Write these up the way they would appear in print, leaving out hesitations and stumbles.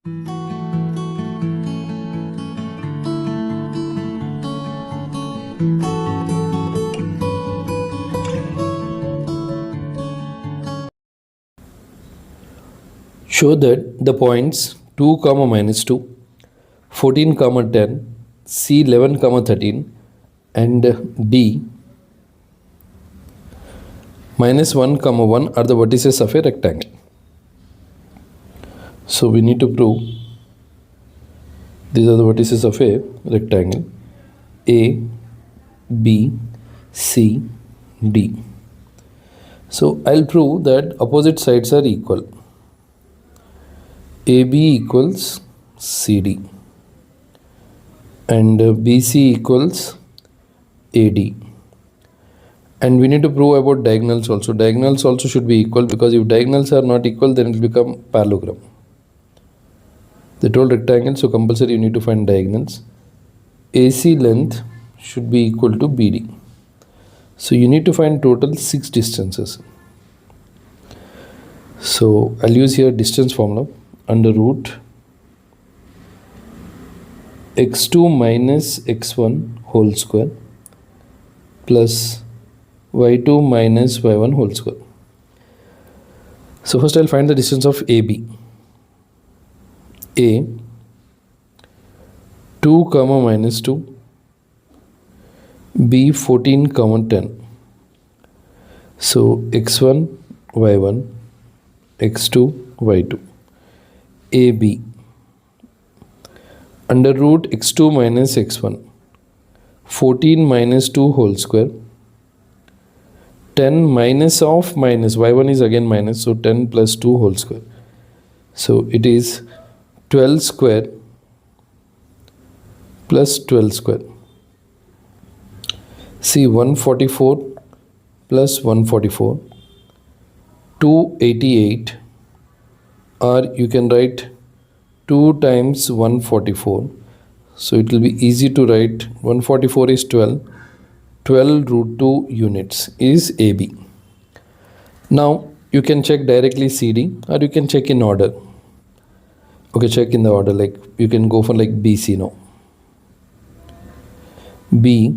Show that the points 2, minus 2, 14, 10, C 11, 13 and D minus 1, 1 are the vertices of a rectangle. So we need to prove these are the vertices of a rectangle A, B, C, D. So I'll prove that opposite sides are equal. AB equals CD and BC equals AD. And we need to prove about diagonals also. Diagonals also should be equal, because if diagonals are not equal, then it will become parallelogram. They told rectangle, so compulsory you need to find diagonals. AC length should be equal to BD. So you need to find total 6 distances. So I'll use here distance formula. Under root x2 minus x1 whole square plus y2 minus y1 whole square. So first I'll find the distance of AB. A 2, minus 2, B 14, 10. So x1 y1, x2 y2. AB under root x2 minus x1, 14 minus 2 whole square, 10 minus of minus, y1 is again minus, so 10 plus 2 whole square. So it is 12 square plus 12 square. See, 144 plus 144, 288. Or you can write 2 times 144. So it will be easy to write 144 is 12. 12 root 2 units is AB. Now you can check directly CD, or you can check in order. Okay, check in the order, like you can go for like BC now. B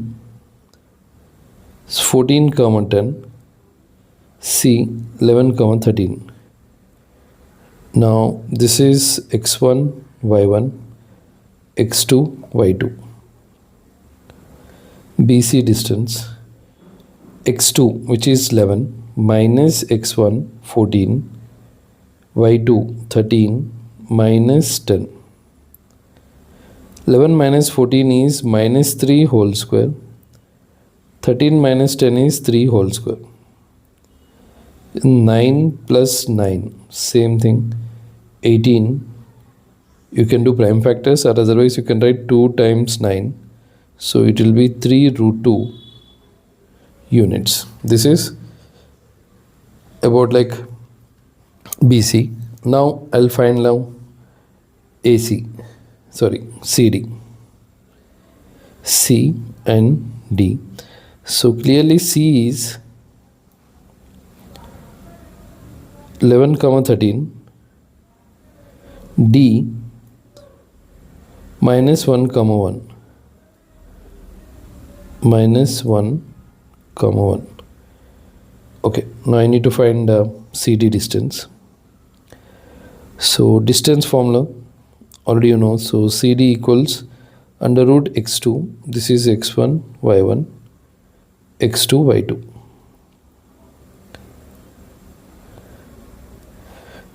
is 14, 10. C 11, 13. Now this is x1, y1, x2, y2. BC distance x2, which is 11, minus x1 14, y2 13, minus 10. 11 minus 14 is minus 3 whole square. 13 minus 10 is 3 whole square. 9 plus 9, same thing, 18. You can do prime factors, or otherwise you can write 2 times 9. So it will be 3 root 2 units. This is about like BC. Now I'll find now CD. C and D. So clearly C is 11, 13. D minus 1, 1. Minus 1, 1. Okay, now I need to find CD distance. So distance formula already you know. So CD equals under root x2. This is x1, y1, x2, y2.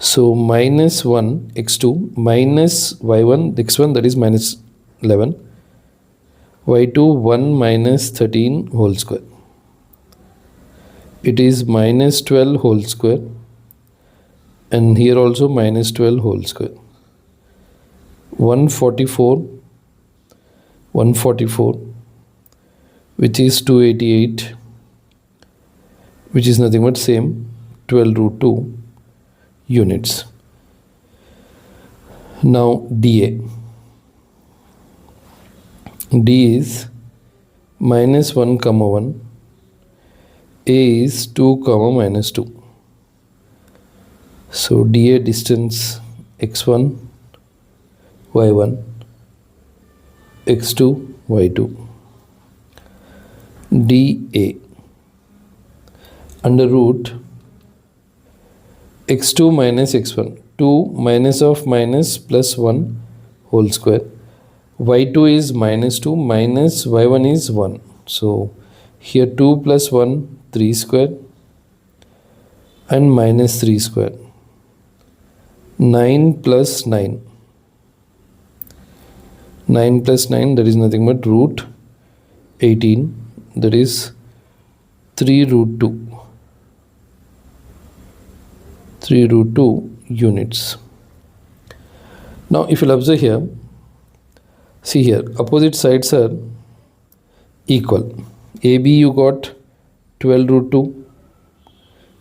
So minus 1 x2 minus y1 x1, that is minus 11, y2 1 minus 13 whole square. It is minus 12 whole square, and here also minus 12 whole square. 144, which is 288, which is nothing but same 12 root 2 units. Now DA. D is minus 1, 1. A is 2, minus 2. So DA distance x1, y1, x2, y2. dA under root x2 minus x1, 2 minus of minus plus 1 whole square. y2 is minus 2 minus y1 is 1. So here 2 plus 1, 3 square and minus 3 square. 9 plus 9. 9 plus 9, that is nothing but root 18, that is 3 root 2. 3 root 2 units. Now if you'll observe here, see here, opposite sides are equal. AB you got 12 root 2,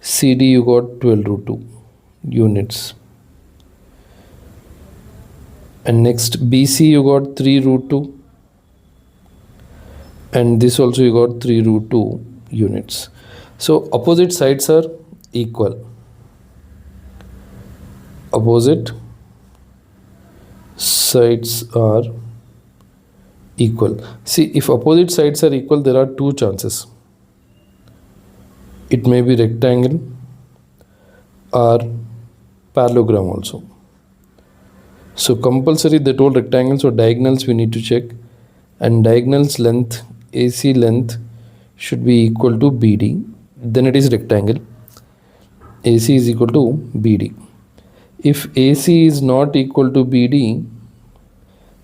CD you got 12 root 2 units. And next BC you got 3 root 2, and this also you got 3 root 2 units. So opposite sides are equal. Opposite sides are equal. See, if opposite sides are equal, there are two chances. It may be rectangle or parallelogram also. So compulsory they told rectangles or diagonals we need to check, and diagonals length, AC length should be equal to BD. Then it is rectangle. AC is equal to BD. If AC is not equal to BD,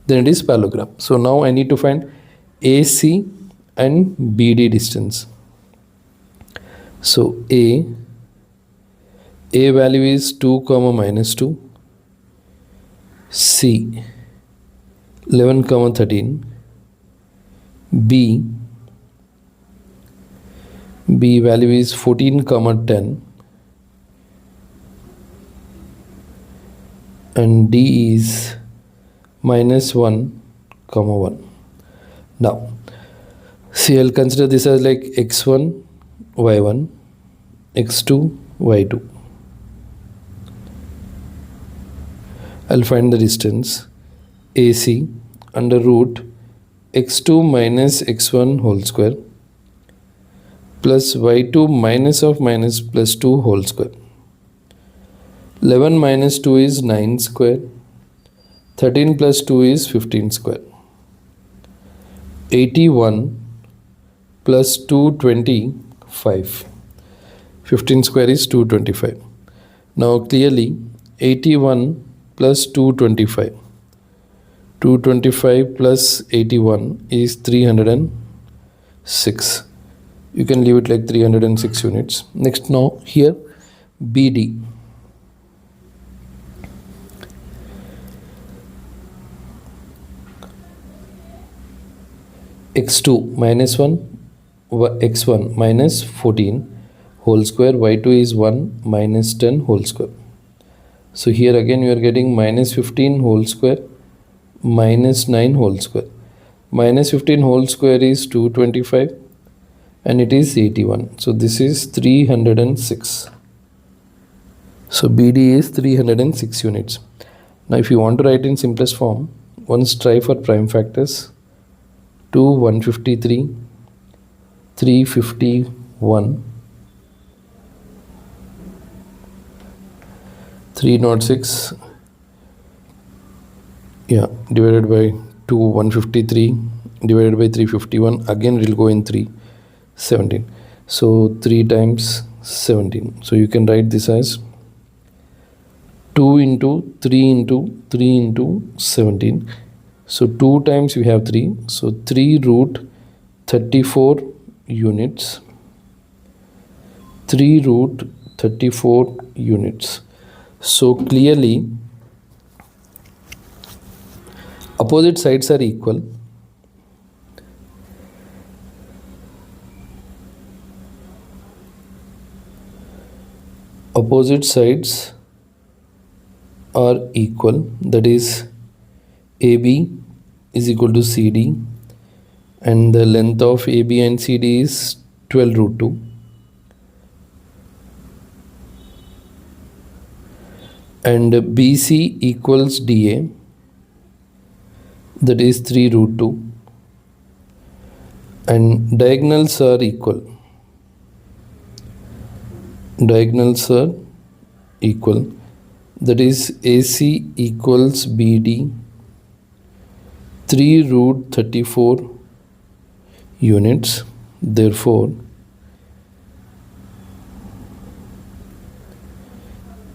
then it is parallelogram. So now I need to find AC and BD distance. So A value is 2 comma minus 2, C 11 comma 13, B value is 14 comma 10, and D is minus 1 comma 1. Now see, I'll consider this as like x1 y1, x2 y2. I'll find the distance AC under root x2 minus x1 whole square plus y2 minus of minus plus 2 whole square. 11 minus 2 is 9 square. 13 plus 2 is 15 square. 81 plus 225. 15 square is 225. Now clearly 81 plus 225. 225 plus 81 is 306. You can leave it like 306 units. Next, now here BD. x2 minus 1, x1 minus 14 whole square, y2 is 1 minus 10 whole square. So here again you are getting minus 15 whole square minus 9 whole square. Minus 15 whole square is 225 and it is 81. So this is 306. So BD is 306 units. Now if you want to write in simplest form, once try for prime factors. 2 153, 351, 306, divided by 2 153 divided by 351, again it will go in 3, 17. So 3 times 17. So you can write this as 2 into 3 into 3 into 17. So 2 times we have 3, so 3 root 34 units. 3 root 34 units. So clearly opposite sides are equal. Opposite sides are equal, that is AB is equal to CD, and the length of AB and CD is 12 root 2. And BC equals DA, that is 3 root 2, and diagonals are equal. Diagonals are equal, that is AC equals BD 3 root 34 units. Therefore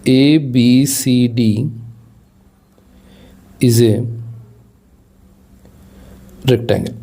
ABCD is a rectangle.